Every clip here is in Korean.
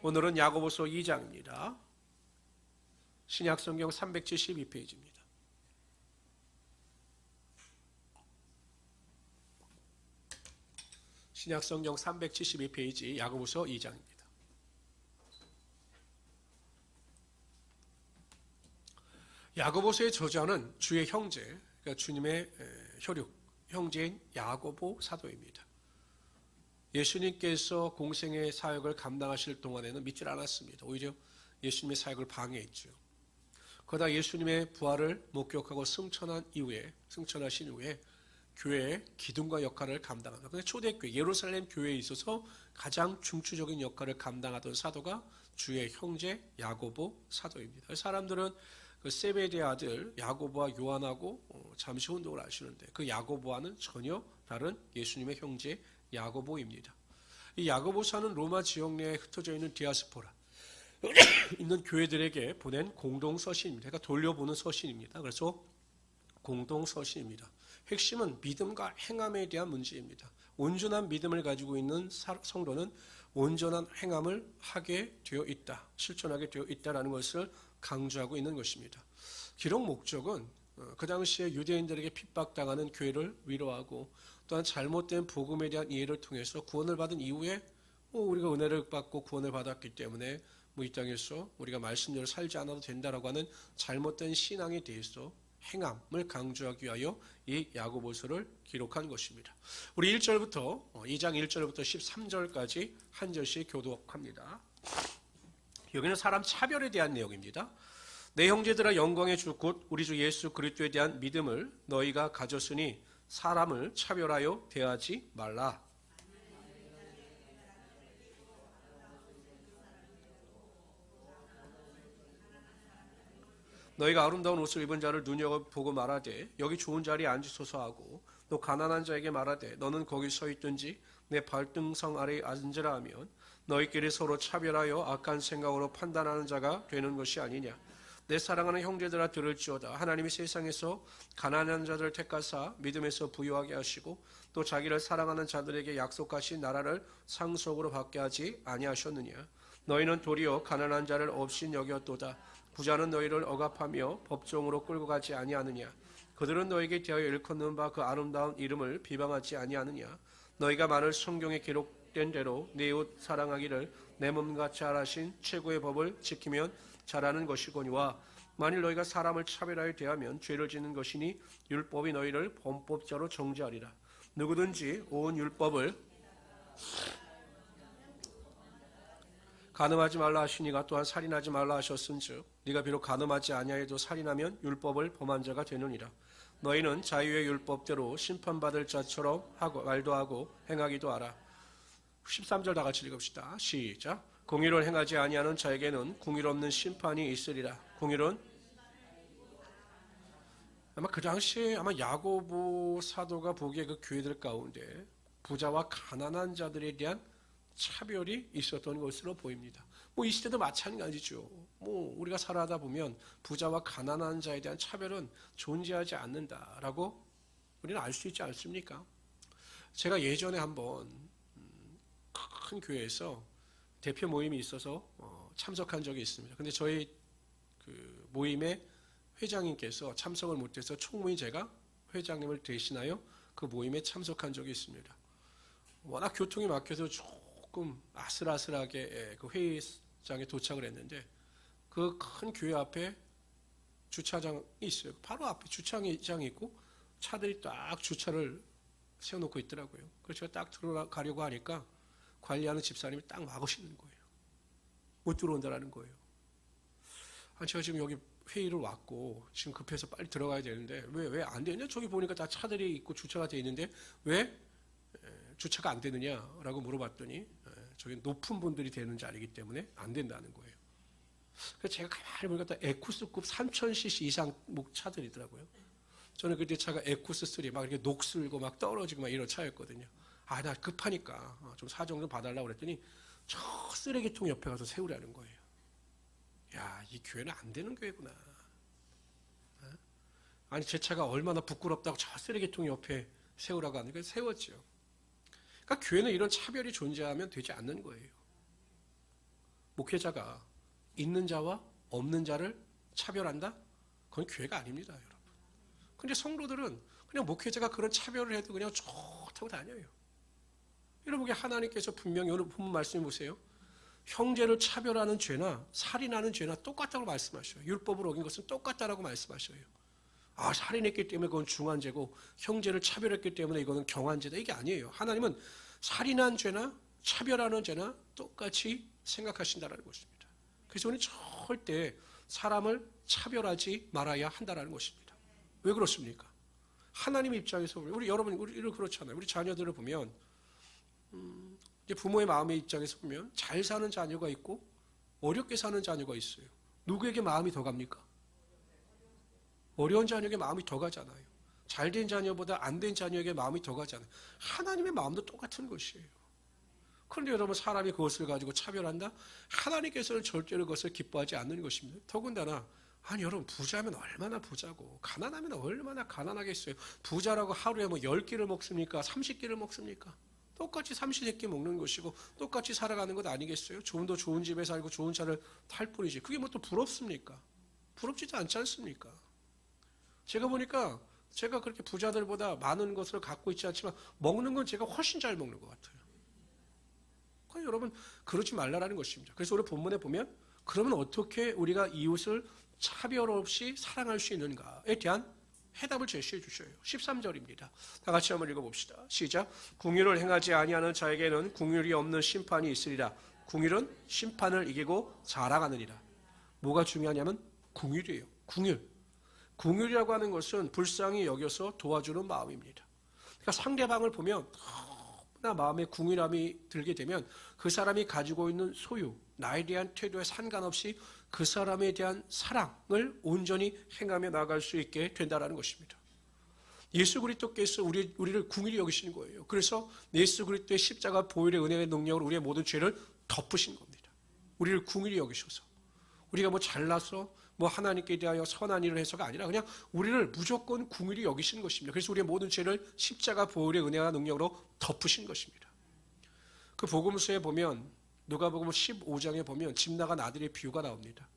오늘은 야고보서 2장입니다. 신약성경 372페이지입니다. 신약성경 372페이지 야고보서 2장입니다. 야고보서의 저자는 주의 형제, 그러니까 주님의 혈육, 형제인 야고보 사도입니다. 예수님께서 공생의 사역을 감당하실 동안에는 믿질 않았습니다. 오히려 예수님의 사역을 방해했죠. 그러다 예수님의 부활을 목격하고 승천하신 이후에 교회의 기둥과 역할을 감당한다. 근데 초대교회 예루살렘 교회에 있어서 가장 중추적인 역할을 감당하던 사도가 주의 형제 야고보 사도입니다. 사람들은 그 세베대의 아들 야고보와 요한하고 잠시 혼동을 하시는데 그 야고보와는 전혀 다른 예수님의 형제 야고보입니다. 이 야고보서는 로마 지역 내에 흩어져 있는 디아스포라 있는 교회들에게 보낸 공동서신입니다. 그러니까 돌려보는 서신입니다. 그래서 공동서신입니다. 핵심은 믿음과 행함에 대한 문제입니다. 온전한 믿음을 가지고 있는 성도는 온전한 행함을 하게 되어 있다, 실천하게 되어 있다라는 것을 강조하고 있는 것입니다. 기록 목적은 그 당시에 유대인들에게 핍박당하는 교회를 위로하고 또한 잘못된 복음에 대한 이해를 통해서 구원을 받은 이후에 우리가 은혜를 받고 구원을 받았기 때문에 이 땅에서 우리가 말씀대로 살지 않아도 된다라고 하는 잘못된 신앙에 대해서 행함을 강조하기 위하여 이 야고보서를 기록한 것입니다. 우리 1절부터 2장 1절부터 13절까지 한 절씩 교독합니다. 여기는 사람 차별에 대한 내용입니다. 내 형제들아 영광의 주 곧 우리 주 예수 그리스도에 대한 믿음을 너희가 가졌으니 사람을 차별하여 대하지 말라. 너희가 아름다운 옷을 입은 자를 눈여겨보고 말하되 여기 좋은 자리에 앉으소서 하고 또 가난한 자에게 말하되 너는 거기 서 있든지 내 발등상 아래에 앉으라 하면 너희끼리 서로 차별하여 악한 생각으로 판단하는 자가 되는 것이 아니냐. 내 사랑하는 형제들아 들을지어다. 하나님이 세상에서 가난한 자들을 택하사 믿음에서 부유하게 하시고 또 자기를 사랑하는 자들에게 약속하신 나라를 상속으로 받게 하지 아니하셨느냐. 너희는 도리어 가난한 자를 없인 여겼도다. 부자는 너희를 억압하며 법정으로 끌고 가지 아니하느냐. 그들은 너에게 대하여 일컫는 바 그 아름다운 이름을 비방하지 아니하느냐. 너희가 만일 성경에 기록된 대로 내 이웃 사랑하기를 내 몸같이 잘하신 최고의 법을 지키면 잘하는 것이거니와 만일 너희가 사람을 차별하여 대하면 죄를 짓는 것이니 율법이 너희를 범법자로 정죄하리라. 누구든지 온 율법을 간음하지 말라 하시니가 또한 살인하지 말라 하셨은즉 네가 비록 간음하지 아니하여도 살인하면 율법을 범한 자가 되느니라. 너희는 자유의 율법대로 심판받을 자처럼 말도 하고 행하기도 하라. 13절 다 같이 읽읍시다. 시작. 공의를 행하지 아니하는 자에게는 공의 없는 심판이 있으리라. 공의는 아마 그 당시에 야고보 사도가 보기에 그 교회들 가운데 부자와 가난한 자들에 대한 차별이 있었던 것으로 보입니다. 이 시대도 마찬가지죠. 우리가 살아가다 보면 부자와 가난한 자에 대한 차별은 존재하지 않는다라고 우리는 알 수 있지 않습니까? 제가 예전에 한번 큰 교회에서 대표 모임이 있어서 참석한 적이 있습니다. 근데 저희 그 모임의 회장님께서 참석을 못해서 총무인 제가 회장님을 대신하여 그 모임에 참석한 적이 있습니다. 워낙 교통이 막혀서 조금 아슬아슬하게 그 회의장에 도착을 했는데 그 큰 교회 앞에 주차장이 있어요. 바로 앞에 주차장이 있고 차들이 딱 주차를 세워놓고 있더라고요. 그래서 제가 딱 들어가려고 하니까 관리하는 집사님이 딱 막으시는 거예요. 못 들어온다라는 거예요. 제가 지금 여기 회의를 왔고 지금 급해서 빨리 들어가야 되는데 왜 안 되냐? 저기 보니까 다 차들이 있고 주차가 돼 있는데 왜 주차가 안 되느냐라고 물어봤더니 저기 높은 분들이 되는 자리이기 때문에 안 된다는 거예요. 그래서 제가 가만히 보니까 에쿠스급 3000cc 이상 차들이더라고요. 저는 그때 차가 에쿠스3 막 이렇게 녹슬고 막 떨어지고 막 이런 차였거든요. 나 급하니까 좀 사정 좀 봐달라고 그랬더니 저 쓰레기통 옆에 가서 세우라는 거예요. 야, 이 교회는 안 되는 교회구나. 제 차가 얼마나 부끄럽다고 저 쓰레기통 옆에 세우라고 하니까 세웠죠. 그러니까 교회는 이런 차별이 존재하면 되지 않는 거예요. 목회자가 있는 자와 없는 자를 차별한다? 그건 교회가 아닙니다, 여러분. 근데 성도들은 그냥 목회자가 그런 차별을 해도 그냥 좋다고 다녀요. 여러분, 하나님께서 분명히 오늘 본문 말씀해 보세요. 형제를 차별하는 죄나 살인하는 죄나 똑같다고 말씀하셔요. 율법을 어긴 것은 똑같다라고 말씀하셔요. 살인했기 때문에 그건 중한죄고 형제를 차별했기 때문에 이거는 경한죄다. 이게 아니에요. 하나님은 살인한 죄나 차별하는 죄나 똑같이 생각하신다라는 것입니다. 그래서 우리는 절대 사람을 차별하지 말아야 한다라는 것입니다. 왜 그렇습니까? 하나님 입장에서 우리를 그렇잖아요. 우리 자녀들을 보면 이제 부모의 마음의 입장에서 보면 잘 사는 자녀가 있고 어렵게 사는 자녀가 있어요. 누구에게 마음이 더 갑니까? 어려운 자녀에게 마음이 더 가잖아요. 잘된 자녀보다 안 된 자녀에게 마음이 더 가잖아요. 하나님의 마음도 똑같은 것이에요. 그런데 여러분, 사람이 그것을 가지고 차별한다? 하나님께서는 절대로 그것을 기뻐하지 않는 것입니다. 더군다나 여러분, 부자면 얼마나 부자고 가난하면 얼마나 가난하겠어요. 부자라고 하루에 10끼를 먹습니까? 30끼를 먹습니까? 똑같이 삼시세끼 먹는 것이고 똑같이 살아가는 것 아니겠어요? 좀 더 좋은 집에 살고 좋은 차를 탈 뿐이지. 그게 또 부럽습니까? 부럽지도 않지 않습니까? 제가 보니까 제가 그렇게 부자들보다 많은 것을 갖고 있지 않지만 먹는 건 제가 훨씬 잘 먹는 것 같아요. 그러니까 여러분, 그러지 말라라는 것입니다. 그래서 오늘 본문에 보면 그러면 어떻게 우리가 이웃을 차별 없이 사랑할 수 있는가에 대한 해답을 제시해 주셔요. 13절입니다. 다 같이 한번 읽어봅시다. 시작. 궁휼을 행하지 아니하는 자에게는 궁휼이 없는 심판이 있으리라. 궁휼은 심판을 이기고 자랑하느니라. 뭐가 중요하냐면 궁휼이에요. 궁휼이라고 하는 것은 불쌍히 여겨서 도와주는 마음입니다. 그러니까 상대방을 보면 너무나 마음에 궁휼함이 들게 되면 그 사람이 가지고 있는 소유, 나에 대한 태도에 상관없이 그 사람에 대한 사랑을 온전히 행하며 나갈 수 있게 된다는 것입니다. 예수 그리스도께서 우리를 궁휼히 여기시는 거예요. 그래서 예수 그리스도의 십자가 보혈의 은혜의 능력으로 우리의 모든 죄를 덮으신 겁니다. 우리를 궁휼히 여기셔서 우리가 잘나서 하나님께 대하여 선한 일을 해서가 아니라 그냥 우리를 무조건 궁휼히 여기시는 것입니다. 그래서 우리의 모든 죄를 십자가 보혈의 은혜와 능력으로 덮으신 것입니다. 그 복음서에 보면 누가복음 15장에 보면 집 나간 아들의 비유가 나옵니다.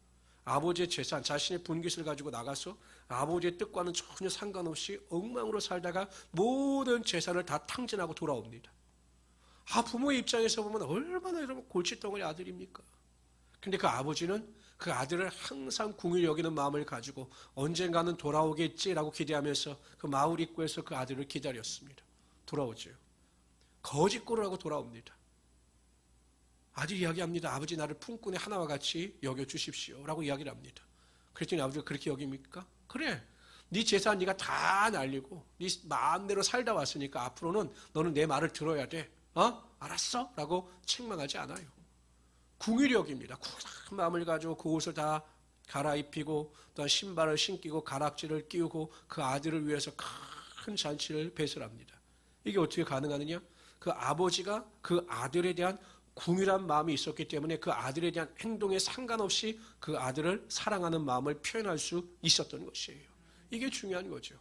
아버지의 재산, 자신의 분깃을 가지고 나가서 아버지의 뜻과는 전혀 상관없이 엉망으로 살다가 모든 재산을 다 탕진하고 돌아옵니다. 부모의 입장에서 보면 얼마나 여러분 골칫덩어리 아들입니까? 근데 그 아버지는 그 아들을 항상 궁휼히 여기는 마음을 가지고 언젠가는 돌아오겠지라고 기대하면서 그 마을 입구에서 그 아들을 기다렸습니다. 돌아오죠. 거짓골을 하고 돌아옵니다. 아들이 이야기합니다. 아버지, 나를 품꾼의 하나와 같이 여겨주십시오 라고 이야기를 합니다. 그랬더니 아버지가 그렇게 여깁니까? 그래, 네 재산 네가 다 날리고 네 마음대로 살다 왔으니까 앞으로는 너는 내 말을 들어야 돼. 알았어? 라고 책망하지 않아요. 궁휼히 여깁니다. 쿨한 마음을 가지고 그 옷을 다 갈아입히고 또한 신발을 신기고 가락지를 끼우고 그 아들을 위해서 큰 잔치를 배설합니다. 이게 어떻게 가능하느냐? 그 아버지가 그 아들에 대한 궁휼한 마음이 있었기 때문에 그 아들에 대한 행동에 상관없이 그 아들을 사랑하는 마음을 표현할 수 있었던 것이에요. 이게 중요한 거죠.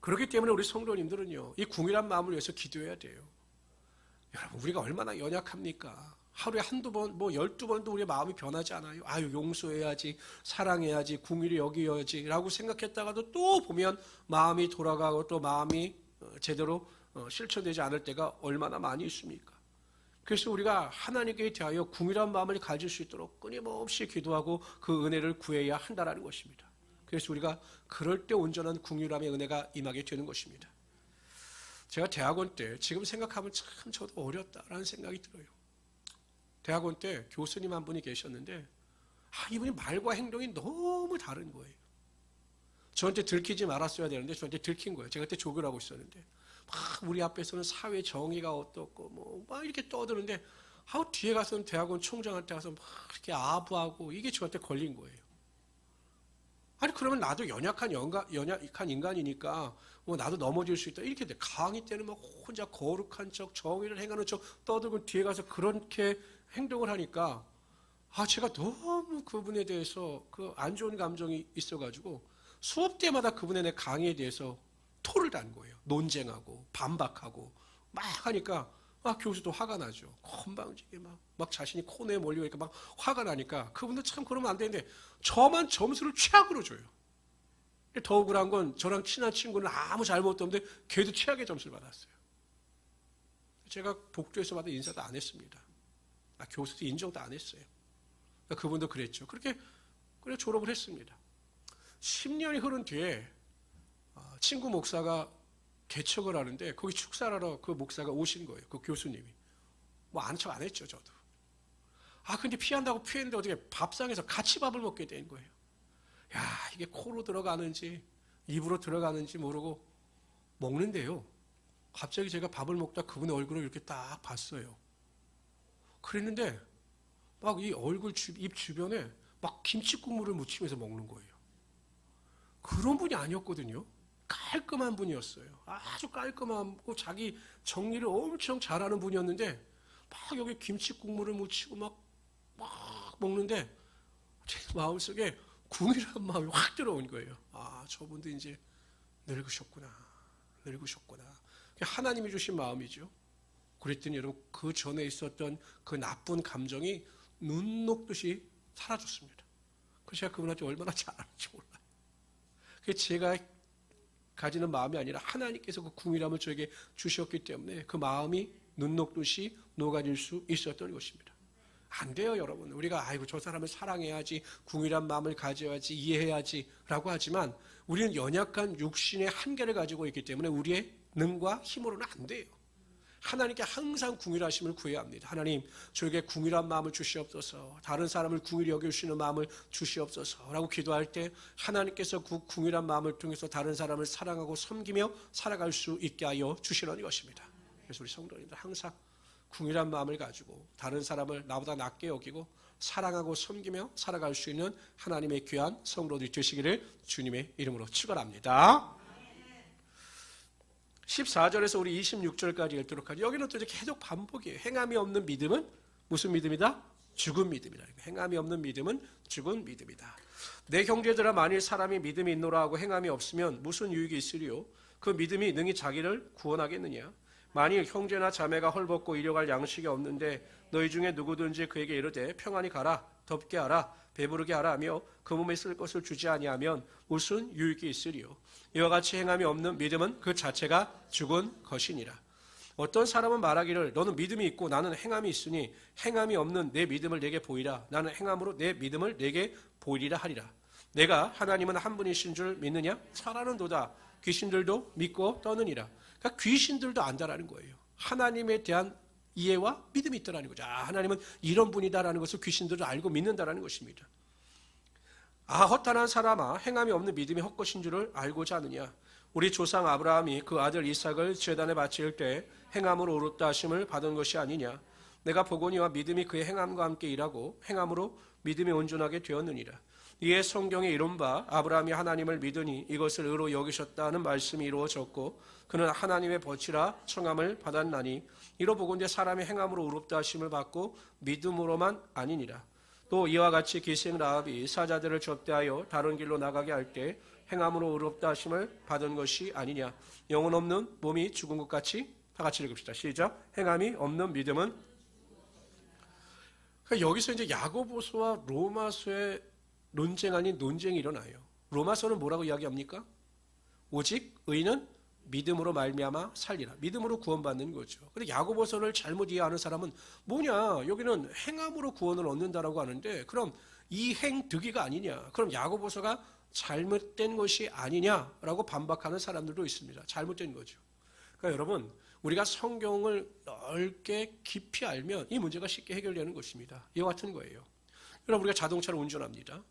그렇기 때문에 우리 성도님들은요, 이 궁휼한 마음을 위해서 기도해야 돼요. 여러분, 우리가 얼마나 연약합니까? 하루에 한두 번, 12번도 우리의 마음이 변하지 않아요. 용서해야지, 사랑해야지, 궁휼히 여겨야지 라고 생각했다가도 또 보면 마음이 돌아가고 또 마음이 제대로 실천되지 않을 때가 얼마나 많이 있습니까? 그래서 우리가 하나님께 대하여 궁휼한 마음을 가질 수 있도록 끊임없이 기도하고 그 은혜를 구해야 한다는 것입니다. 그래서 우리가 그럴 때 온전한 궁휼함의 은혜가 임하게 되는 것입니다. 제가 대학원 때 지금 생각하면 참 저도 어렸다라는 생각이 들어요. 대학원 때 교수님 한 분이 계셨는데 이분이 말과 행동이 너무 다른 거예요. 저한테 들키지 말았어야 되는데 저한테 들킨 거예요. 제가 그때 조교를 하고 있었는데 우리 앞에서는 사회 정의가 어떻고 막 이렇게 떠드는데 뒤에 가서는 대학원 총장한테 가서 막 이렇게 아부하고 이게 저한테 걸린 거예요. 그러면 나도 연약한 인간이니까 나도 넘어질 수 있다. 이렇게 돼. 강의 때는 막 혼자 거룩한 척, 정의를 행하는 척 떠들고 뒤에 가서 그렇게 행동을 하니까 제가 너무 그분에 대해서 그 안 좋은 감정이 있어가지고 수업 때마다 그분의 내 강의에 대해서 토를 단 거예요. 논쟁하고 반박하고 막 하니까 교수도 화가 나죠. 건방지게 막 자신이 코너에 몰리니까 막 화가 나니까 그분들 참 그러면 안 되는데 저만 점수를 최악으로 줘요. 더 억울한 건 저랑 친한 친구는 아무 잘못도 없는데 걔도 최악의 점수를 받았어요. 제가 복도에서 받은 인사도 안 했습니다. 교수도 인정도 안 했어요. 그분도 그랬죠. 그래 졸업을 했습니다. 10년이 흐른 뒤에 친구 목사가 개척을 하는데 거기 축사를 하러 그 목사가 오신 거예요. 그 교수님이. 아는 척 안 했죠, 저도. 근데 피한다고 피했는데 어떻게 밥상에서 같이 밥을 먹게 된 거예요. 이게 코로 들어가는지 입으로 들어가는지 모르고 먹는데요. 갑자기 제가 밥을 먹다 그분의 얼굴을 이렇게 딱 봤어요. 그랬는데 이 얼굴 입 주변에 김치 국물을 묻히면서 먹는 거예요. 그런 분이 아니었거든요. 깔끔한 분이었어요. 아주 깔끔하고 자기 정리를 엄청 잘하는 분이었는데 여기 김치 국물을 묻히고 막 먹는데 제 마음속에 궁이라는 마음이 확 들어온 거예요. 저분도 이제 늙으셨구나. 하나님이 주신 마음이죠. 그랬더니 여러분 그 전에 있었던 그 나쁜 감정이 눈 녹듯이 사라졌습니다. 그래서 제가 그분한테 얼마나 잘하는지 몰라요. 그게 제가 가지는 마음이 아니라 하나님께서 그 궁일함을 저에게 주셨기 때문에 그 마음이 눈 녹듯이 녹아질 수 있었던 것입니다. 안 돼요, 여러분. 우리가 저 사람을 사랑해야지, 궁일한 마음을 가져야지, 이해해야지 라고 하지만 우리는 연약한 육신의 한계를 가지고 있기 때문에 우리의 능과 힘으로는 안 돼요. 하나님께 항상 궁일하심을 구해야 합니다. 하나님, 저에게 궁일한 마음을 주시옵소서, 다른 사람을 궁일히 여기시는 마음을 주시옵소서 라고 기도할 때 하나님께서 그 궁일한 마음을 통해서 다른 사람을 사랑하고 섬기며 살아갈 수 있게 하여 주시는 것입니다. 그래서 우리 성도님들 항상 궁일한 마음을 가지고 다른 사람을 나보다 낮게 여기고 사랑하고 섬기며 살아갈 수 있는 하나님의 귀한 성도들이 되시기를 주님의 이름으로 축원합니다. 14절에서 우리 26절까지 읽도록 하죠. 여기는 또 이제 계속 반복이에요. 행함이 없는 믿음은 무슨 믿음이다? 죽은 믿음이다. 행함이 없는 믿음은 죽은 믿음이다. 내 형제들아, 만일 사람이 믿음이 있노라 하고 행함이 없으면 무슨 유익이 있으리요? 그 믿음이 능히 자기를 구원하겠느냐? 만일 형제나 자매가 헐벗고 이려갈 양식이 없는데 너희 중에 누구든지 그에게 이르되 평안히 가라, 덥게 하라, 배부르게 하라 하며 그 몸에 쓸 것을 주지 아니하면 무슨 유익이 있으리요? 이와 같이 행함이 없는 믿음은 그 자체가 죽은 것이니라. 어떤 사람은 말하기를 너는 믿음이 있고 나는 행함이 있으니 행함이 없는 내 믿음을 내게 보이라. 나는 행함으로 내 믿음을 내게 보이리라 하리라. 내가 하나님은 한 분이신 줄 믿느냐? 잘하는도다. 귀신들도 믿고 떠느니라. 그러니까 귀신들도 안다라는 거예요. 하나님에 대한 이해와 믿음이 있다라는 거죠. 하나님은 이런 분이다라는 것을 귀신들도 알고 믿는다라는 것입니다. 헛단한 사람아, 행함이 없는 믿음이 헛것인 줄을 알고자 하느냐? 우리 조상 아브라함이 그 아들 이삭을 제단에 바칠 때 행함으로 옳다 하심을 받은 것이 아니냐? 내가 보거니와 믿음이 그의 행함과 함께 일하고 행함으로 믿음이 온전하게 되었느니라. 이에 성경에 이른 바 아브라함이 하나님을 믿으니 이것을 의로 여기셨다는 말씀이 이루어졌고 그는 하나님의 벗이라 청함을 받았나니 이로 보건대 사람이 행함으로 의롭다 하심을 받고 믿음으로만 아니니라. 또 이와 같이 기생 라합이 사자들을 접대하여 다른 길로 나가게 할 때 행함으로 의롭다 하심을 받은 것이 아니냐. 영혼 없는 몸이 죽은 것 같이. 다 같이 읽읍시다. 시작. 행함이 없는 믿음은. 그러니까 여기서 이제 야고보서와 로마서의 논쟁 아닌 논쟁이 일어나요. 로마서는 뭐라고 이야기합니까? 오직 의인은 믿음으로 말미암아 살리라. 믿음으로 구원받는 거죠. 그런데 야고보서를 잘못 이해하는 사람은 뭐냐? 여기는 행함으로 구원을 얻는다라고 하는데 그럼 이행득이가 아니냐? 그럼 야고보서가 잘못된 것이 아니냐라고 반박하는 사람들도 있습니다. 잘못된 거죠. 그러니까 여러분, 우리가 성경을 넓게 깊이 알면 이 문제가 쉽게 해결되는 것입니다. 이와 같은 거예요. 여러분, 우리가 자동차를 운전합니다.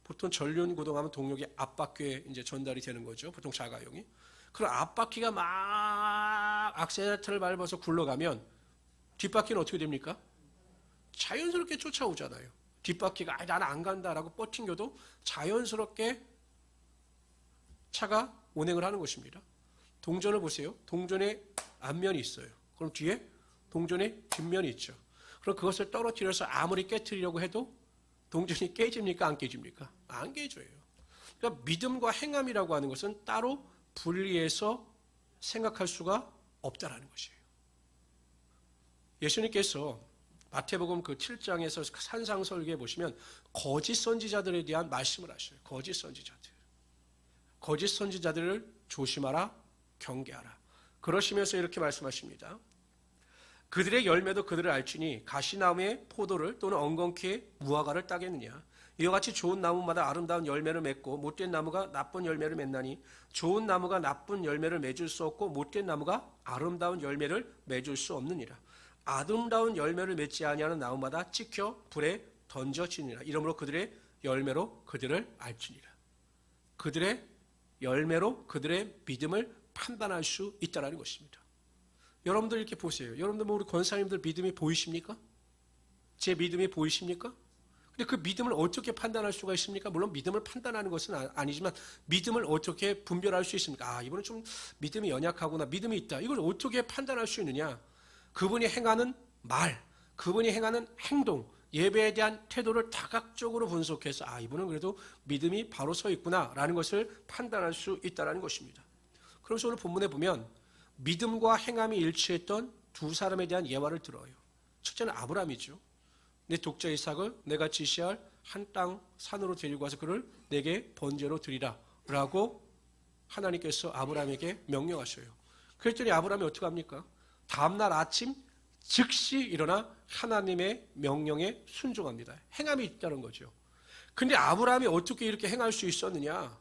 보통 전륜 구동하면 동력이 앞바퀴에 이제 전달이 되는 거죠. 보통 자가용이. 그럼 앞바퀴가 막 악셀레터를 밟아서 굴러가면 뒷바퀴는 어떻게 됩니까? 자연스럽게 쫓아오잖아요. 뒷바퀴가 나는 안 간다라고 뻗팅겨도 자연스럽게 차가 운행을 하는 것입니다. 동전을 보세요. 동전에 앞면이 있어요. 그럼 뒤에 동전의 뒷면이 있죠. 그럼 그것을 떨어뜨려서 아무리 깨트리려고 해도 동전이 깨집니까? 안 깨집니까? 안 깨져요. 그러니까 믿음과 행함이라고 하는 것은 따로 분리해서 생각할 수가 없다라는 것이에요. 예수님께서 마태복음 그 7장에서 산상설교에 보시면 거짓 선지자들에 대한 말씀을 하셔요. 거짓 선지자들. 거짓 선지자들을 조심하라, 경계하라. 그러시면서 이렇게 말씀하십니다. 그들의 열매도 그들을 알지니 가시나무에 포도를 또는 엉겅퀴에 무화과를 따겠느냐. 이와 같이 좋은 나무마다 아름다운 열매를 맺고 못된 나무가 나쁜 열매를 맺나니 좋은 나무가 나쁜 열매를 맺을 수 없고 못된 나무가 아름다운 열매를 맺을 수 없느니라. 아름다운 열매를 맺지 아니하는 나무마다 찍혀 불에 던져지니라. 이러므로 그들의 열매로 그들을 알지니라. 그들의 열매로 그들의 믿음을 판단할 수 있다는 것입니다. 여러분들 이렇게 보세요. 여러분들 뭐 우리 권사님들 믿음이 보이십니까? 제 믿음이 보이십니까? 근데 그 믿음을 어떻게 판단할 수가 있습니까? 물론 믿음을 판단하는 것은 아니지만 믿음을 어떻게 분별할 수 있습니까? 아, 이분은 좀 믿음이 연약하구나. 믿음이 있다. 이걸 어떻게 판단할 수 있느냐? 그분이 행하는 말, 그분이 행하는 행동, 예배에 대한 태도를 다각적으로 분석해서 아, 이분은 그래도 믿음이 바로 서 있구나라는 것을 판단할 수 있다는 것입니다. 그래서 오늘 본문에 보면 믿음과 행함이 일치했던 두 사람에 대한 예화를 들어요. 첫째는 아브라함이죠. 내 독자 이삭을 내가 지시할 한 땅 산으로 데리고 와서 그를 내게 번제로 드리라 라고 하나님께서 아브라함에게 명령하셔요. 그랬더니 아브라함이 어떻게 합니까? 다음날 아침 즉시 일어나 하나님의 명령에 순종합니다. 행함이 있다는 거죠. 근데 아브라함이 어떻게 이렇게 행할 수 있었느냐?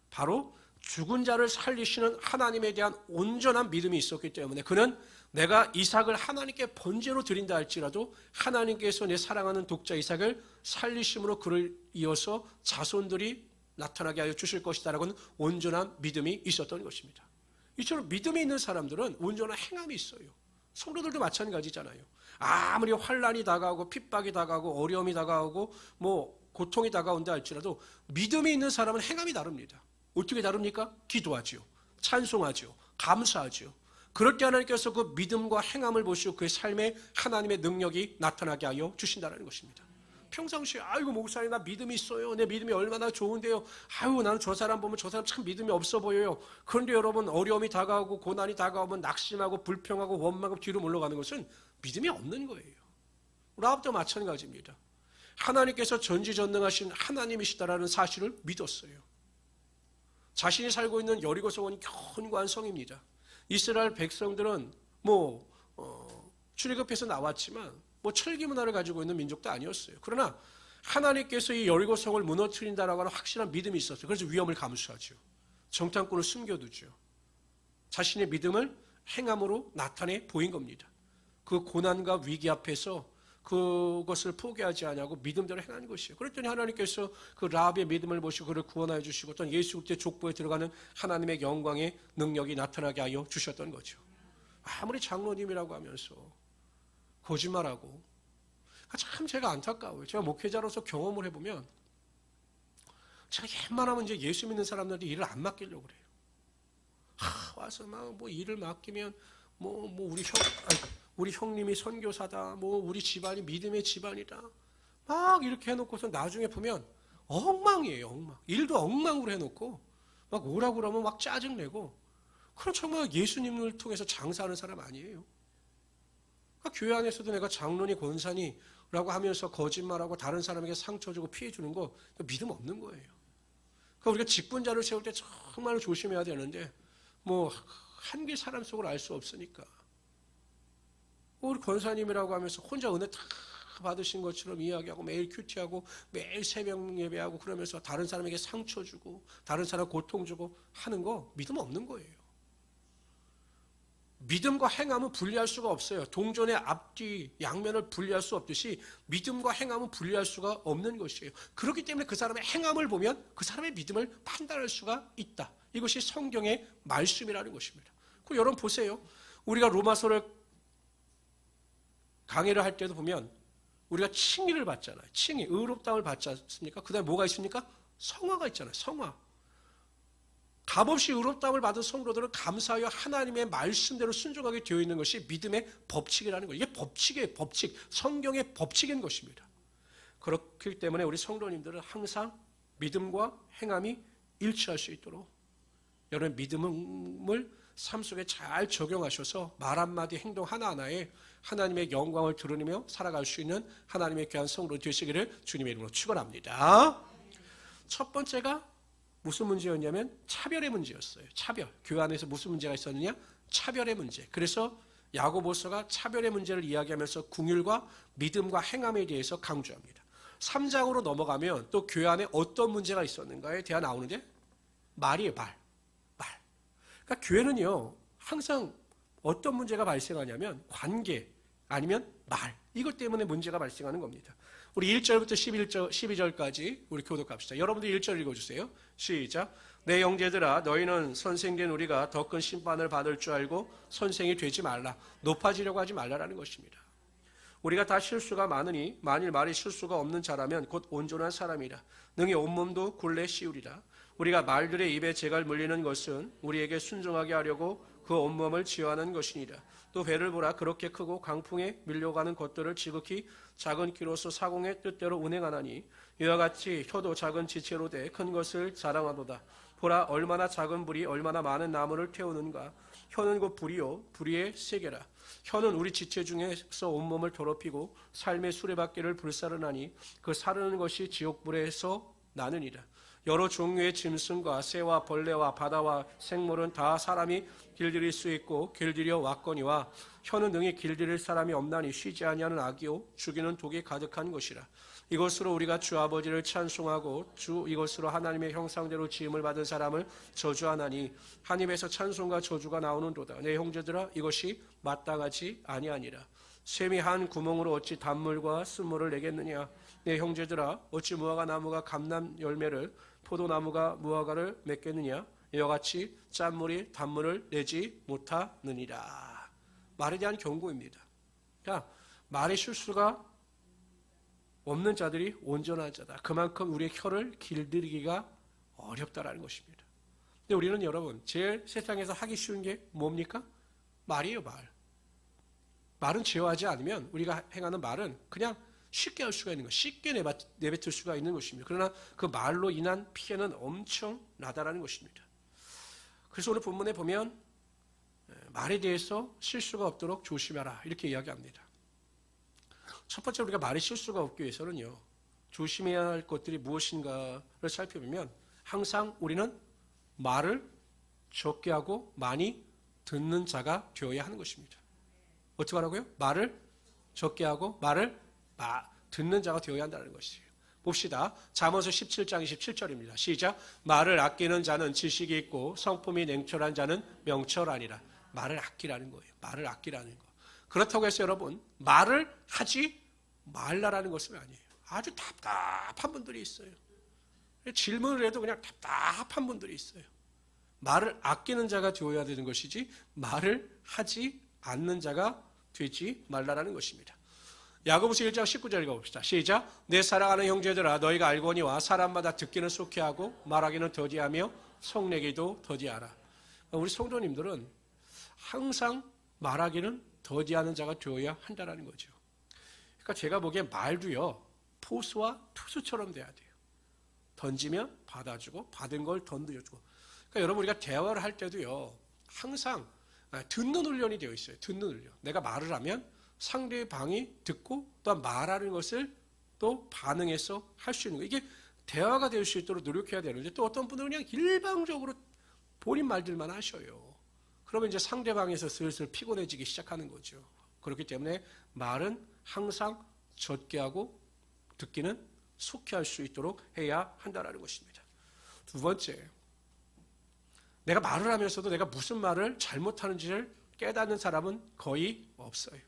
바로 죽은 자를 살리시는 하나님에 대한 온전한 믿음이 있었기 때문에 그는 내가 이삭을 하나님께 번제로 드린다 할지라도 하나님께서 내 사랑하는 독자 이삭을 살리심으로 그를 이어서 자손들이 나타나게 하여 주실 것이다라고는 온전한 믿음이 있었던 것입니다. 이처럼 믿음이 있는 사람들은 온전한 행함이 있어요. 성도들도 마찬가지잖아요. 아무리 환난이 다가오고 핍박이 다가오고 어려움이 다가오고 뭐 고통이 다가온다 할지라도 믿음이 있는 사람은 행함이 다릅니다. 어떻게 다릅니까? 기도하죠. 찬송하죠. 감사하죠. 그럴 때 하나님께서 그 믿음과 행함을 보시고 그의 삶에 하나님의 능력이 나타나게 하여 주신다는 것입니다. 평상시에 아이고 목사님 나 믿음이 있어요. 내 믿음이 얼마나 좋은데요. 아유 나는 저 사람 보면 저 사람 참 믿음이 없어 보여요. 그런데 여러분 어려움이 다가오고 고난이 다가오면 낙심하고 불평하고 원망하고 뒤로 물러가는 것은 믿음이 없는 거예요. 라합도 마찬가지입니다. 하나님께서 전지전능하신 하나님이시다라는 사실을 믿었어요. 자신이 살고 있는 여리고 성원이 견고한 성입니다. 이스라엘 백성들은 출애굽해서 나왔지만 철기 문화를 가지고 있는 민족도 아니었어요. 그러나 하나님께서 이 여리고 성을 무너뜨린다라고 하는 확실한 믿음이 있었어요. 그래서 위험을 감수하죠. 정탐꾼을 숨겨두죠. 자신의 믿음을 행함으로 나타내 보인 겁니다. 그 고난과 위기 앞에서 그것을 포기하지 않냐고 믿음대로 행하는 것이에요. 그랬더니 하나님께서 그 라합의 믿음을 보시고 그를 구원하여 주시고 또 예수 그리스도의 족보에 들어가는 하나님의 영광의 능력이 나타나게 하여 주셨던 거죠. 아무리 장로님이라고 하면서 거짓말하고 참 제가 안타까워요. 제가 목회자로서 경험을 해보면 제가 웬만하면 이제 예수 믿는 사람들한테 일을 안 맡기려고 그래요. 와서 막 일을 맡기면 우리 형님이 선교사다, 우리 집안이 믿음의 집안이다, 막 이렇게 해놓고서 나중에 보면 엉망이에요, 엉망. 일도 엉망으로 해놓고 막 오라고 그러면 막 짜증내고, 그럼 정말 예수님을 통해서 장사하는 사람 아니에요. 그러니까 교회 안에서도 내가 장로니 권사니라고 하면서 거짓말하고 다른 사람에게 상처 주고 피해 주는 거 믿음 없는 거예요. 그러니까 우리가 직분자를 세울 때 정말 조심해야 되는데 한길 사람 속을 알 수 없으니까. 우리 권사님이라고 하면서 혼자 은혜 다 받으신 것처럼 이야기하고 매일 큐티하고 매일 새벽 예배하고 그러면서 다른 사람에게 상처 주고 다른 사람 고통 주고 하는 거 믿음 없는 거예요. 믿음과 행함은 분리할 수가 없어요. 동전의 앞뒤 양면을 분리할 수 없듯이 믿음과 행함은 분리할 수가 없는 것이에요. 그렇기 때문에 그 사람의 행함을 보면 그 사람의 믿음을 판단할 수가 있다. 이것이 성경의 말씀이라는 것입니다. 여러분 보세요. 우리가 로마서를 강의를 할 때도 보면 우리가 칭의를 받잖아요. 칭의, 의롭다움을 받지 않습니까? 그 다음에 뭐가 있습니까? 성화가 있잖아요. 성화. 값없이 의롭다움을 받은 성도들은 감사하여 하나님의 말씀대로 순종하게 되어 있는 것이 믿음의 법칙이라는 거예요. 이게 법칙이에요. 법칙. 성경의 법칙인 것입니다. 그렇기 때문에 우리 성도님들은 항상 믿음과 행함이 일치할 수 있도록 여러분 믿음을 삶 속에 잘 적용하셔서 말 한마디 행동 하나하나에 하나님의 영광을 드러내며 살아갈 수 있는 하나님의 귀한 성도 되시기를 주님의 이름으로 축원합니다. 첫 번째가 무슨 문제였냐면 차별의 문제였어요. 차별. 교회 안에서 무슨 문제가 있었느냐? 차별의 문제. 그래서 야고보서가 차별의 문제를 이야기하면서 궁율과 믿음과 행함에 대해서 강조합니다. 3장으로 넘어가면 또 교회 안에 어떤 문제가 있었는가에 대해 나오는데 말이에요. 말. 그러니까 교회는요 항상 어떤 문제가 발생하냐면 관계 아니면 말 이것 때문에 문제가 발생하는 겁니다. 우리 1절부터 12절까지 우리 교독합시다. 여러분들 1절 읽어주세요. 시작. 내 형제들아 너희는 선생된 우리가 더 큰 심판을 받을 줄 알고 선생이 되지 말라. 높아지려고 하지 말라라는 것입니다. 우리가 다 실수가 많으니 만일 말이 실수가 없는 자라면 곧 온전한 사람이라. 능히 온몸도 굴레 씌우리라. 우리가 말들의 입에 재갈 물리는 것은 우리에게 순종하게 하려고 그 온몸을 지어하는 것이니라. 또 배를 보라. 그렇게 크고 강풍에 밀려가는 것들을 지극히 작은 키로서 사공의 뜻대로 운행하나니 이와 같이 혀도 작은 지체로 돼 큰 것을 자랑하도다. 보라 얼마나 작은 불이 얼마나 많은 나무를 태우는가. 혀는 곧 불이요 불의의 세계라. 혀는 우리 지체 중에서 온몸을 더럽히고 삶의 수레바퀴를 불사르나니 그 사르는 것이 지옥불에서 나느니라. 여러 종류의 짐승과 새와 벌레와 바다와 생물은 다 사람이 길들일 수 있고 길들여 왔거니와 혀는 능히 길들일 사람이 없나니 쉬지 아니하는 악이요 죽이는 독이 가득한 것이라. 이것으로 우리가 주 아버지를 찬송하고 주 이것으로 하나님의 형상대로 지음을 받은 사람을 저주하나니 한 입에서 찬송과 저주가 나오는도다. 내 형제들아 이것이 마땅하지 아니하니라. 샘이 한 구멍으로 어찌 단물과 쓴물을 내겠느냐. 내 형제들아 어찌 무화과 나무가 감람 열매를 포도나무가 무화과를 맺겠느냐. 이와 같이 짠물이 단물을 내지 못하느니라. 말에 대한 경고입니다. 그러니까 말의 실수가 없는 자들이 온전한 자다. 그만큼 우리의 혀를 길들이기가 어렵다라는 것입니다. 근데 우리는 여러분 제일 세상에서 하기 쉬운 게 뭡니까? 말이에요. 말은 제어하지 않으면 우리가 행하는 말은 그냥 쉽게 할 수가 있는 것, 쉽게 내뱉을 수가 있는 것입니다. 그러나 그 말로 인한 피해는 엄청나다라는 것입니다. 그래서 오늘 본문에 보면 말에 대해서 실수가 없도록 조심하라 이렇게 이야기합니다. 첫 번째 우리가 말에 실수가 없기 위해서는요 조심해야 할 것들이 무엇인가를 살펴보면 항상 우리는 말을 적게 하고 많이 듣는 자가 되어야 하는 것입니다. 어떻게 하라고요? 말을 적게 하고 말을 듣는 자가 되어야 한다는 것이에요. 봅시다. 잠언서 17장 27절입니다. 시작. 말을 아끼는 자는 지식이 있고 성품이 냉철한 자는 명철하니라. 말을 아끼라는 거예요. 말을 아끼라는 거. 그렇다고 해서 여러분 말을 하지 말라라는 것은 아니에요. 아주 답답한 분들이 있어요. 질문을 해도 그냥 답답한 분들이 있어요. 말을 아끼는 자가 되어야 되는 것이지 말을 하지 않는 자가 되지 말라라는 것입니다. 야고보서 1장 19절 읽어봅시다. 시작. 내 사랑하는 형제들아 너희가 알거니와 사람마다 듣기는 속히 하고 말하기는 더디하며 속내기도 더디하라. 우리 성도님들은 항상 말하기는 더디하는 자가 되어야 한다는 거죠. 그러니까 제가 보기엔 말도요 포수와 투수처럼 돼야 돼요. 던지면 받아주고 받은 걸 던져주고. 그러니까 여러분 우리가 대화를 할 때도요 항상 듣는 훈련이 되어 있어요. 듣는 훈련. 내가 말을 하면 상대방이 듣고 또 말하는 것을 또 반응해서 할 수 있는 거예요. 이게 대화가 될 수 있도록 노력해야 되는데 또 어떤 분들은 그냥 일방적으로 본인 말들만 하셔요. 그러면 이제 상대방에서 슬슬 피곤해지기 시작하는 거죠. 그렇기 때문에 말은 항상 적게 하고 듣기는 속히 할 수 있도록 해야 한다는 것입니다. 두 번째, 내가 말을 하면서도 내가 무슨 말을 잘못하는지를 깨닫는 사람은 거의 없어요.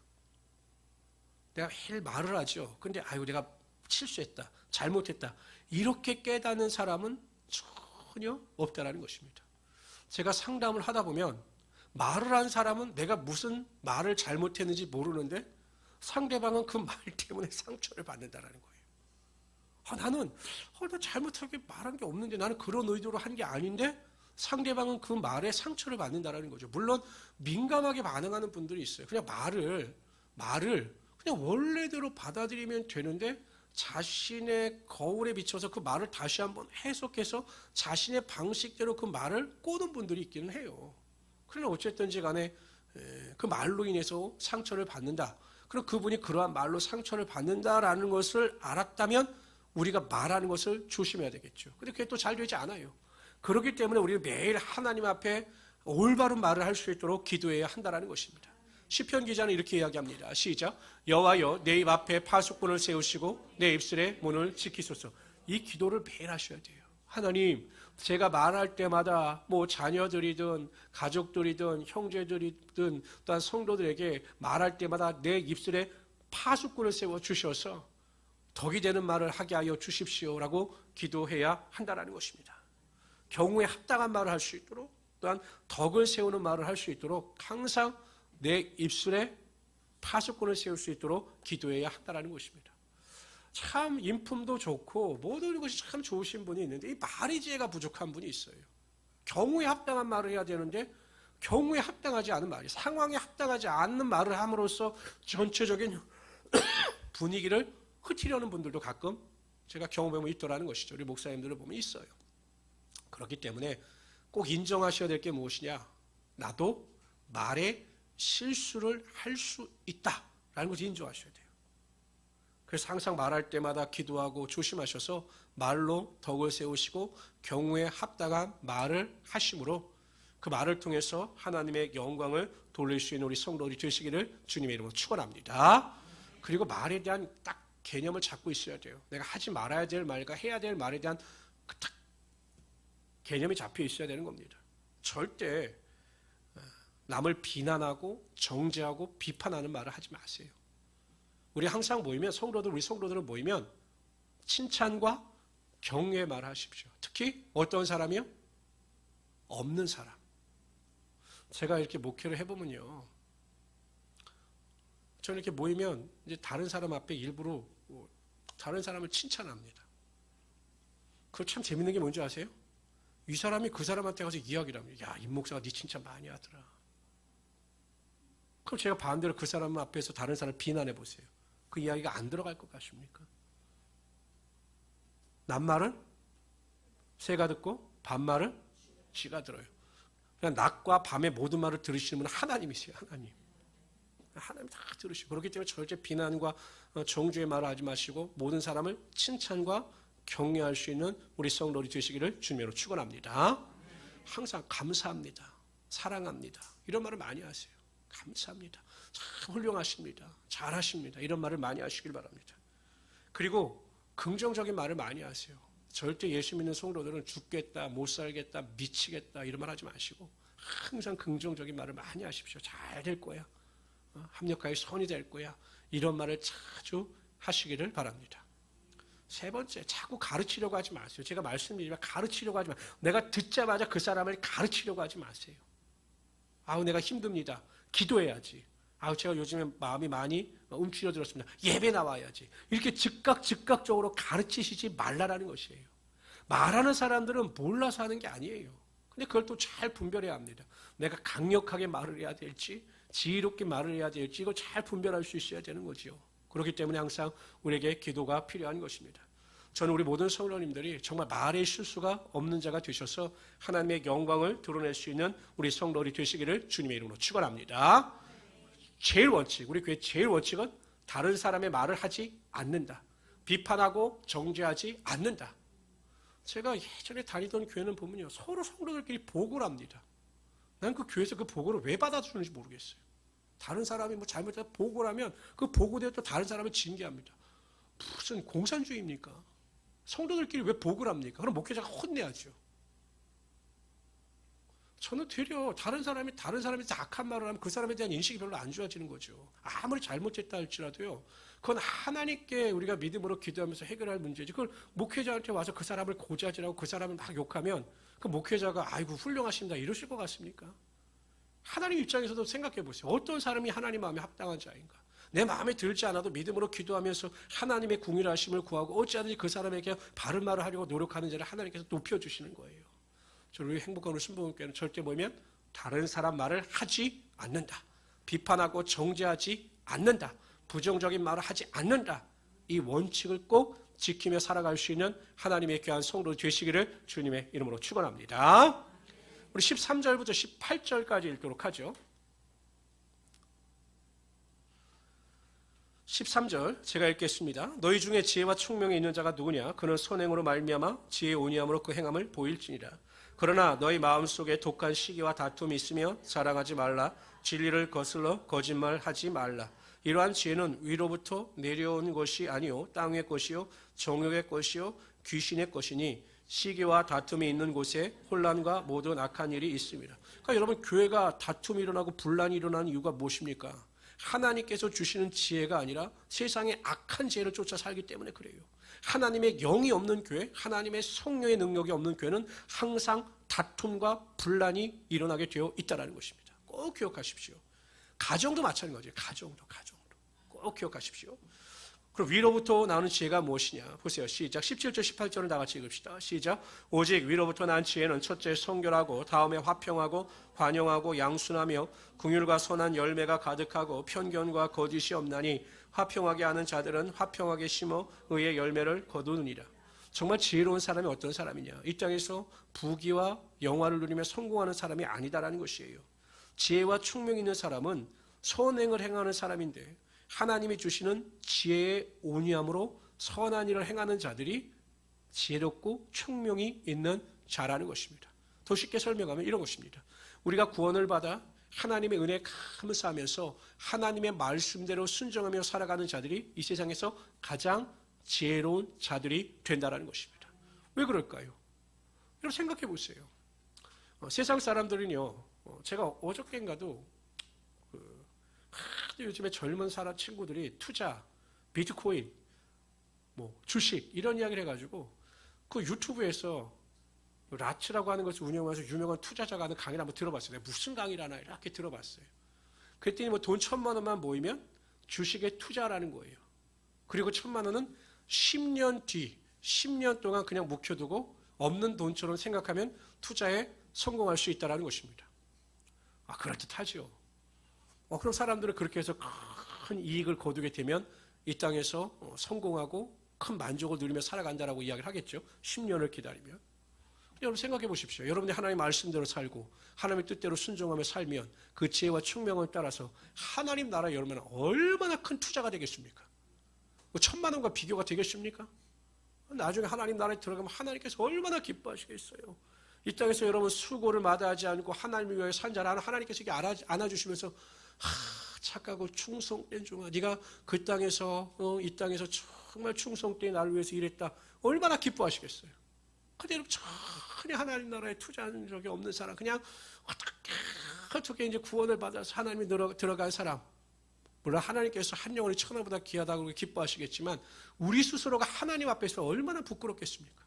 내가 매일 말을 하죠. 근데 내가 실수했다, 잘못했다 이렇게 깨닫는 사람은 전혀 없다라는 것입니다. 제가 상담을 하다 보면 말을 한 사람은 내가 무슨 말을 잘못했는지 모르는데 상대방은 그 말 때문에 상처를 받는다는 거예요. 나는 나 잘못하게 말한 게 없는데 나는 그런 의도로 한 게 아닌데 상대방은 그 말에 상처를 받는다는 거죠. 물론 민감하게 반응하는 분들이 있어요. 그냥 말을 그냥 원래대로 받아들이면 되는데 자신의 거울에 비춰서 그 말을 다시 한번 해석해서 자신의 방식대로 그 말을 꼬는 분들이 있기는 해요. 그러나 어쨌든지 간에 그 말로 인해서 상처를 받는다. 그럼 그분이 그러한 말로 상처를 받는다라는 것을 알았다면 우리가 말하는 것을 조심해야 되겠죠. 근데 그게 또 잘 되지 않아요. 그렇기 때문에 우리가 매일 하나님 앞에 올바른 말을 할 수 있도록 기도해야 한다는 것입니다. 시편 기자는 이렇게 이야기합니다. 시작. 여호와여 내 입 앞에 파수꾼을 세우시고 내 입술의 문을 지키소서. 이 기도를 매일 하셔야 돼요. 하나님, 제가 말할 때마다 뭐 자녀들이든 가족들이든 형제들이든 또한 성도들에게 말할 때마다 내 입술에 파수꾼을 세워 주셔서 덕이 되는 말을 하게 하여 주십시오라고 기도해야 한다는 것입니다. 경우에 합당한 말을 할 수 있도록 또한 덕을 세우는 말을 할 수 있도록 항상 내 입술에 파수꾼을 세울 수 있도록 기도해야 한다는 것입니다. 참 인품도 좋고 모든 것이 참 좋으신 분이 있는데 이 말의 지혜가 부족한 분이 있어요. 경우에 합당한 말을 해야 되는데 경우에 합당하지 않은 말이, 상황에 합당하지 않는 말을 함으로써 전체적인 분위기를 흐트려는 분들도 가끔 제가 경험해보면 있더라는 것이죠. 우리 목사님들을 보면 있어요. 그렇기 때문에 꼭 인정하셔야 될 게 무엇이냐, 나도 말에 실수를 할 수 있다라는 것을 인정하셔야 돼요. 그래서 항상 말할 때마다 기도하고 조심하셔서 말로 덕을 세우시고 경우에 합당한 말을 하심으로 그 말을 통해서 하나님의 영광을 돌릴 수 있는 우리 성도들이 되시기를 주님의 이름으로 축원합니다. 그리고 말에 대한 딱 개념을 잡고 있어야 돼요. 내가 하지 말아야 될 말과 해야 될 말에 대한 그 딱 개념이 잡혀 있어야 되는 겁니다. 절대 남을 비난하고 정죄하고 비판하는 말을 하지 마세요. 우리 항상 모이면 우리 성도들은 모이면 칭찬과 격려의 말을 하십시오. 특히 어떤 사람이요? 없는 사람. 제가 이렇게 목회를 해보면요, 저는 이렇게 모이면 이제 다른 사람 앞에 일부러 다른 사람을 칭찬합니다. 그거 참 재밌는 게 뭔지 아세요? 이 사람이 그 사람한테 가서 이야기를 합니다. 야, 임 목사가 네 칭찬 많이 하더라. 그럼 제가 반대로 그 사람 앞에서 다른 사람을 비난해 보세요. 그 이야기가 안 들어갈 것 같습니까? 낱말은 새가 듣고 반말은 쥐가 들어요. 그냥 낮과 밤의 모든 말을 들으시는 분은 하나님이세요. 하나님 다 들으시고. 그렇기 때문에 절대 비난과 정죄의 말을 하지 마시고 모든 사람을 칭찬과 격려할 수 있는 우리 성도들이 되시기를 주님으로 축원합니다. 항상 감사합니다. 사랑합니다. 이런 말을 많이 하세요. 감사합니다. 참 훌륭하십니다. 잘하십니다. 이런 말을 많이 하시길 바랍니다. 그리고 긍정적인 말을 많이 하세요. 절대 예수 믿는 성도들은 죽겠다, 못 살겠다, 미치겠다 이런 말 하지 마시고 항상 긍정적인 말을 많이 하십시오. 잘 될 거야. 합력하여 선이 될 거야. 이런 말을 자주 하시기를 바랍니다. 세 번째, 자꾸 가르치려고 하지 마세요. 제가 말씀드리지만 가르치려고 하지 마세요. 내가 듣자마자 그 사람을 가르치려고 하지 마세요. 아우 내가 힘듭니다. 기도해야지. 아우 제가 요즘에 마음이 많이 움츠러들었습니다. 예배 나와야지. 이렇게 즉각적으로 가르치시지 말라라는 것이에요. 말하는 사람들은 몰라서 하는 게 아니에요. 근데 그걸 또 잘 분별해야 합니다. 내가 강력하게 말을 해야 될지 지혜롭게 말을 해야 될지 이걸 잘 분별할 수 있어야 되는 거지요. 그렇기 때문에 항상 우리에게 기도가 필요한 것입니다. 저는 우리 모든 성도님들이 정말 말의 실수가 없는 자가 되셔서 하나님의 영광을 드러낼 수 있는 우리 성도들이 되시기를 주님의 이름으로 축원합니다. 제일 원칙, 우리 교회 제일 원칙은 다른 사람의 말을 하지 않는다. 비판하고 정죄하지 않는다. 제가 예전에 다니던 교회는 보면요, 서로 성도들끼리 보고를 합니다. 난 그 교회에서 그 보고를 왜 받아주는지 모르겠어요. 다른 사람이 뭐 잘못해서 보고를 하면 그 보고대로 또 다른 사람을 징계합니다. 무슨 공산주의입니까? 성도들끼리 왜 보고를 합니까? 그럼 목회자가 혼내야죠. 저는 되려 다른 사람이 악한 말을 하면 그 사람에 대한 인식이 별로 안 좋아지는 거죠. 아무리 잘못했다 할지라도요. 그건 하나님께 우리가 믿음으로 기도하면서 해결할 문제지. 그걸 목회자한테 와서 그 사람을 고자질하고 그 사람을 막 욕하면 그 목회자가 아이고 훌륭하십니다 이러실 것 같습니까? 하나님 입장에서도 생각해 보세요. 어떤 사람이 하나님 마음에 합당한 자인가? 내 마음에 들지 않아도 믿음으로 기도하면서 하나님의 궁일하심을 구하고 어찌하든지 그 사람에게 바른 말을 하려고 노력하는 자를 하나님께서 높여주시는 거예요. 저는 우리 행복한 우리 신부님께는 절대 뭐냐면 다른 사람 말을 하지 않는다. 비판하고 정죄하지 않는다. 부정적인 말을 하지 않는다. 이 원칙을 꼭 지키며 살아갈 수 있는 하나님의 귀한 성도 되시기를 주님의 이름으로 축원합니다. 우리 13절부터 18절까지 읽도록 하죠. 13절 제가 읽겠습니다. 너희 중에 지혜와 총명이 있는 자가 누구냐? 그는 선행으로 말미암아 지혜의 온유함으로 그 행함을 보일지니라. 그러나 너희 마음속에 독한 시기와 다툼이 있으며 자랑하지 말라. 진리를 거슬러 거짓말하지 말라. 이러한 지혜는 위로부터 내려온 것이 아니요 땅의 것이요 정욕의 것이요 귀신의 것이니 시기와 다툼이 있는 곳에 혼란과 모든 악한 일이 있습니다. 그러니까 여러분, 교회가 다툼이 일어나고 분란이 일어나는 이유가 무엇입니까? 하나님께서 주시는 지혜가 아니라 세상의 악한 지혜를 쫓아 살기 때문에 그래요. 하나님의 영이 없는 교회, 하나님의 성령의 능력이 없는 교회는 항상 다툼과 분란이 일어나게 되어 있다는 것입니다. 꼭 기억하십시오. 가정도 마찬가지예요. 가정도 꼭 기억하십시오. 그럼 위로부터 나오는 지혜가 무엇이냐? 보세요. 시작. 17절 18절을 다 같이 읽읍시다. 시작. 오직 위로부터 난 지혜는 첫째 성결하고 다음에 화평하고 관용하고 양순하며 긍휼과 선한 열매가 가득하고 편견과 거짓이 없나니 화평하게 하는 자들은 화평하게 심어 의의 열매를 거두느니라. 정말 지혜로운 사람이 어떤 사람이냐? 이 땅에서 부귀와 영화를 누리며 성공하는 사람이 아니다라는 것이에요. 지혜와 총명이 있는 사람은 선행을 행하는 사람인데 하나님이 주시는 지혜의 온유함으로 선한 일을 행하는 자들이 지혜롭고 총명이 있는 자라는 것입니다. 더 쉽게 설명하면 이런 것입니다. 우리가 구원을 받아 하나님의 은혜에 감사하면서 하나님의 말씀대로 순종하며 살아가는 자들이 이 세상에서 가장 지혜로운 자들이 된다는 것입니다. 왜 그럴까요? 여러분 생각해 보세요. 세상 사람들은요, 제가 어저께인가도 요즘에 젊은 사람 친구들이 투자, 비트코인, 주식 이런 이야기를 해가지고 그 유튜브에서 라츠라고 하는 것을 운영하면서 유명한 투자자가 하는 강의를 한번 들어봤어요. 내가 무슨 강의를 하나 이렇게 들어봤어요. 그랬더니 돈 1,000만 원만 모이면 주식에 투자라는 거예요. 그리고 1,000만 원은 10년 뒤, 10년 동안 그냥 묵혀두고 없는 돈처럼 생각하면 투자에 성공할 수 있다는 것입니다. 그럴듯하죠. 그럼 사람들은 그렇게 해서 큰 이익을 거두게 되면 이 땅에서 성공하고 큰 만족을 누리며 살아간다라고 이야기를 하겠죠. 10년을 기다리면. 여러분 생각해 보십시오. 여러분이 하나님의 말씀대로 살고 하나님의 뜻대로 순종하며 살면 그 지혜와 총명을 따라서 하나님 나라에 여러분 얼마나 큰 투자가 되겠습니까? 1,000만 원과 비교가 되겠습니까? 나중에 하나님 나라에 들어가면 하나님께서 얼마나 기뻐하시겠어요. 이 땅에서 여러분 수고를 마다하지 않고 하나님을 위하여 산 자를 하나님께서 이렇게 안아주시면서 착하고 충성된 종아, 네가 그 땅에서 이 땅에서 정말 충성된 나를 위해서 일했다. 얼마나 기뻐하시겠어요. 근데 여러분 전혀 하나님 나라에 투자한 적이 없는 사람, 그냥 어떻게 이제 구원을 받아서 하나님이 들어간 사람, 물론 하나님께서 한 영혼이 천하보다 귀하다고 기뻐하시겠지만 우리 스스로가 하나님 앞에서 얼마나 부끄럽겠습니까?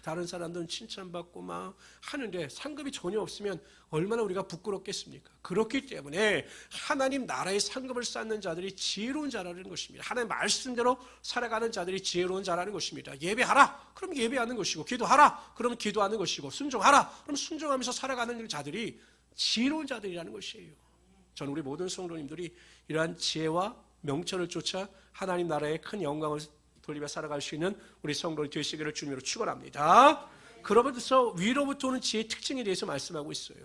다른 사람들은 칭찬받고 막 하는데 상급이 전혀 없으면 얼마나 우리가 부끄럽겠습니까? 그렇기 때문에 하나님 나라의 상급을 쌓는 자들이 지혜로운 자라는 것입니다. 하나님 말씀대로 살아가는 자들이 지혜로운 자라는 것입니다. 예배하라, 그럼 예배하는 것이고, 기도하라, 그러면 기도하는 것이고, 순종하라, 그럼 순종하면서 살아가는 자들이 지혜로운 자들이라는 것이에요. 저는 우리 모든 성도님들이 이러한 지혜와 명철을 쫓아 하나님 나라의 큰 영광을 돌리며 살아갈 수 있는 우리 성도들이 되시기를 주님으로 축원합니다. 그러면서 위로부터 오는 지혜의 특징에 대해서 말씀하고 있어요.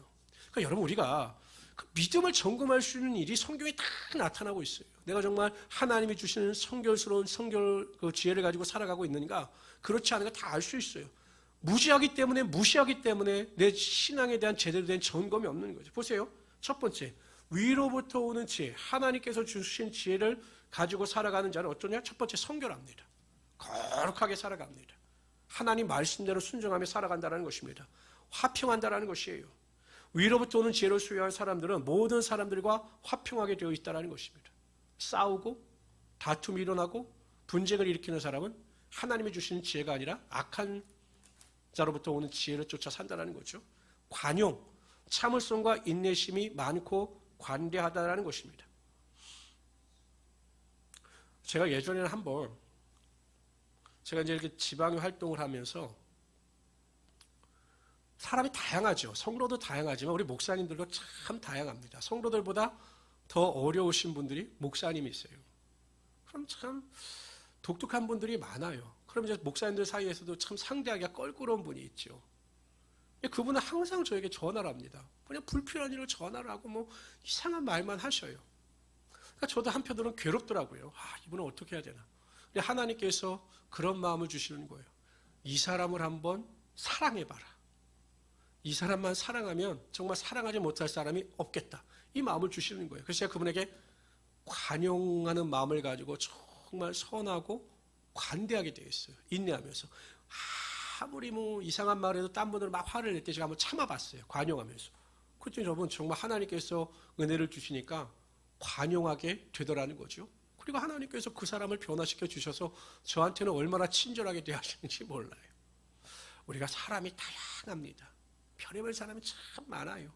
그러니까 여러분, 우리가 그 믿음을 점검할 수 있는 일이 성경에 다 나타나고 있어요. 내가 정말 하나님이 주시는 성결스러운 그 지혜를 가지고 살아가고 있는가, 그렇지 않은가 다 알 수 있어요. 무시하기 때문에 내 신앙에 대한 제대로 된 점검이 없는 거죠. 보세요. 첫 번째, 위로부터 오는 지혜, 하나님께서 주신 지혜를 가지고 살아가는 자는 어떠냐? 첫 번째, 성결합니다. 거룩하게 살아갑니다. 하나님 말씀대로 순종하며 살아간다는 것입니다. 화평한다는 것이에요. 위로부터 오는 지혜를 수여한 사람들은 모든 사람들과 화평하게 되어 있다는 것입니다. 싸우고 다툼이 일어나고 분쟁을 일으키는 사람은 하나님이 주시는 지혜가 아니라 악한 자로부터 오는 지혜를 쫓아 산다는 거죠. 관용, 참을성과 인내심이 많고 관대하다는 것입니다. 제가 예전에는 한번 제가 이제 이렇게 지방에 활동을 하면서 사람이 다양하죠. 성도도 다양하지만 우리 목사님들도 참 다양합니다. 성도들보다 더 어려우신 분들이 목사님이세요. 그럼 참 독특한 분들이 많아요. 그럼 이제 목사님들 사이에서도 참 상대하기가 껄끄러운 분이 있죠. 그분은 항상 저에게 전화를 합니다. 그냥 불필요한 일을 전화를 하고 뭐 이상한 말만 하셔요. 그러니까 저도 한편으로는 괴롭더라고요. 이분은 어떻게 해야 되나. 근데 하나님께서 그런 마음을 주시는 거예요. 이 사람을 한번 사랑해봐라. 이 사람만 사랑하면 정말 사랑하지 못할 사람이 없겠다. 이 마음을 주시는 거예요. 그래서 제가 그분에게 관용하는 마음을 가지고 정말 선하고 관대하게 되어 있어요. 인내하면서. 아무리 뭐 이상한 말해도 딴 분들 막 화를 낼 때 제가 한번 참아봤어요. 관용하면서. 그랬더니 여러분 정말 하나님께서 은혜를 주시니까 관용하게 되더라는 거죠. 그리고 하나님께서 그 사람을 변화시켜 주셔서 저한테는 얼마나 친절하게 대하시는지 몰라요. 우리가 사람이 다양합니다. 별의별 사람이 참 많아요.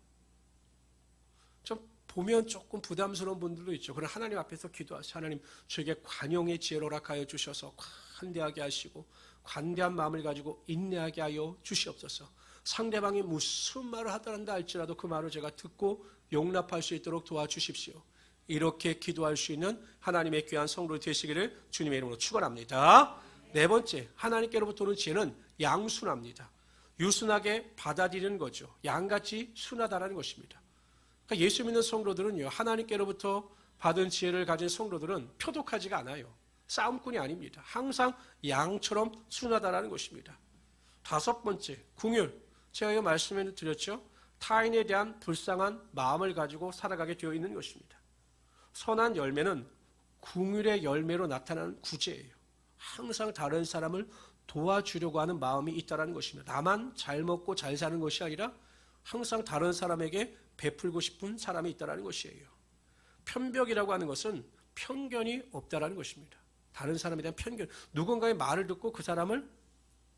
좀 보면 조금 부담스러운 분들도 있죠. 그러나 하나님 앞에서 기도하세요. 하나님, 저에게 관용의 지혜를 허락하여 주셔서 관대하게 하시고 관대한 마음을 가지고 인내하게 하여 주시옵소서. 상대방이 무슨 말을 하더란다 할지라도 그 말을 제가 듣고 용납할 수 있도록 도와주십시오. 이렇게 기도할 수 있는 하나님의 귀한 성도 되시기를 주님의 이름으로 축원합니다. 네 번째, 하나님께로부터 오는 지혜는 양순합니다. 유순하게 받아들이는 거죠. 양같이 순하다라는 것입니다. 그러니까 예수 믿는 성도들은요, 하나님께로부터 받은 지혜를 가진 성도들은 표독하지가 않아요. 싸움꾼이 아닙니다. 항상 양처럼 순하다라는 것입니다. 다섯 번째, 궁율. 제가 이거 말씀을 드렸죠. 타인에 대한 불쌍한 마음을 가지고 살아가게 되어 있는 것입니다. 선한 열매는 궁율의 열매로 나타나는 구제예요. 항상 다른 사람을 도와주려고 하는 마음이 있다는 것입니다. 나만 잘 먹고 잘 사는 것이 아니라 항상 다른 사람에게 베풀고 싶은 사람이 있다는 것이에요. 편벽이라고 하는 것은 편견이 없다는 것입니다. 다른 사람에 대한 편견, 누군가의 말을 듣고 그 사람을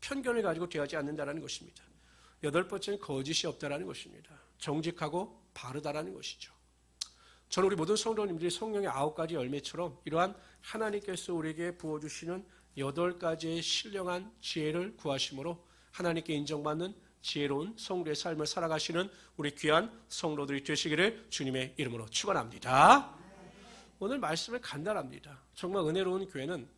편견을 가지고 대하지 않는다는 것입니다. 여덟 번째는 거짓이 없다는 것입니다. 정직하고 바르다라는 것이죠. 저는 우리 모든 성도님들이 성령의 9가지 열매처럼 이러한 하나님께서 우리에게 부어주시는 8가지의 신령한 지혜를 구하심으로 하나님께 인정받는 지혜로운 성도의 삶을 살아가시는 우리 귀한 성도들이 되시기를 주님의 이름으로 축원합니다. 오늘 말씀은 간단합니다. 정말 은혜로운 교회는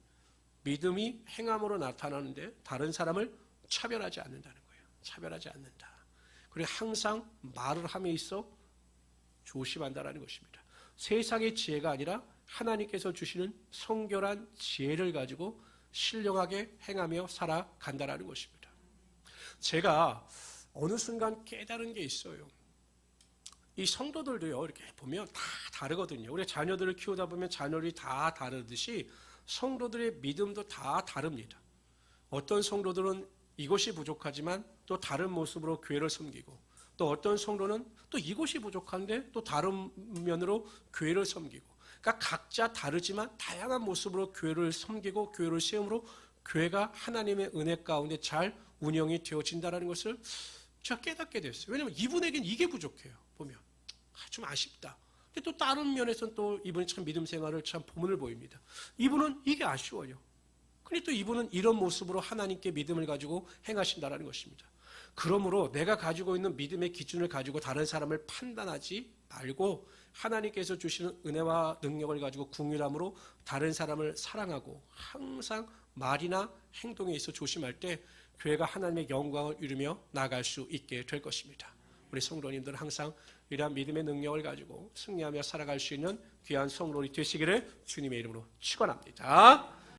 믿음이 행함으로 나타나는데 다른 사람을 차별하지 않는다는 거예요. 차별하지 않는다. 그리고 항상 말을 함에 있어 조심한다는 것입니다. 세상의 지혜가 아니라 하나님께서 주시는 성결한 지혜를 가지고 신령하게 행하며 살아간다는 것입니다. 제가 어느 순간 깨달은 게 있어요. 이 성도들도요, 이렇게 보면 다 다르거든요. 우리 자녀들을 키우다 보면 자녀들이 다 다르듯이 성도들의 믿음도 다 다릅니다. 어떤 성도들은 이것이 부족하지만 또 다른 모습으로 교회를 섬기고, 또 어떤 성도는 또 이것이 부족한데 또 다른 면으로 교회를 섬기고, 그러니까 각자 다르지만 다양한 모습으로 교회를 섬기고 교회를 세움으로 교회가 하나님의 은혜 가운데 잘 운영이 되어진다는 것을 제가 깨닫게 됐어요. 왜냐하면 이분에겐 이게 부족해요. 보면 좀 아쉽다. 근데 또 다른 면에서는 또 이분이 참 믿음 생활을 참 보문을 보입니다. 이분은 이게 아쉬워요. 근데 또 이분은 이런 모습으로 하나님께 믿음을 가지고 행하신다는 것입니다. 그러므로 내가 가지고 있는 믿음의 기준을 가지고 다른 사람을 판단하지 말고 하나님께서 주시는 은혜와 능력을 가지고 궁휼함으로 다른 사람을 사랑하고 항상 말이나 행동에 있어 조심할 때 교회가 하나님의 영광을 이루며 나아갈 수 있게 될 것입니다. 우리 성도님들은 항상 이러한 믿음의 능력을 가지고 승리하며 살아갈 수 있는 귀한 성도들이 되시기를 주님의 이름으로 축원합니다.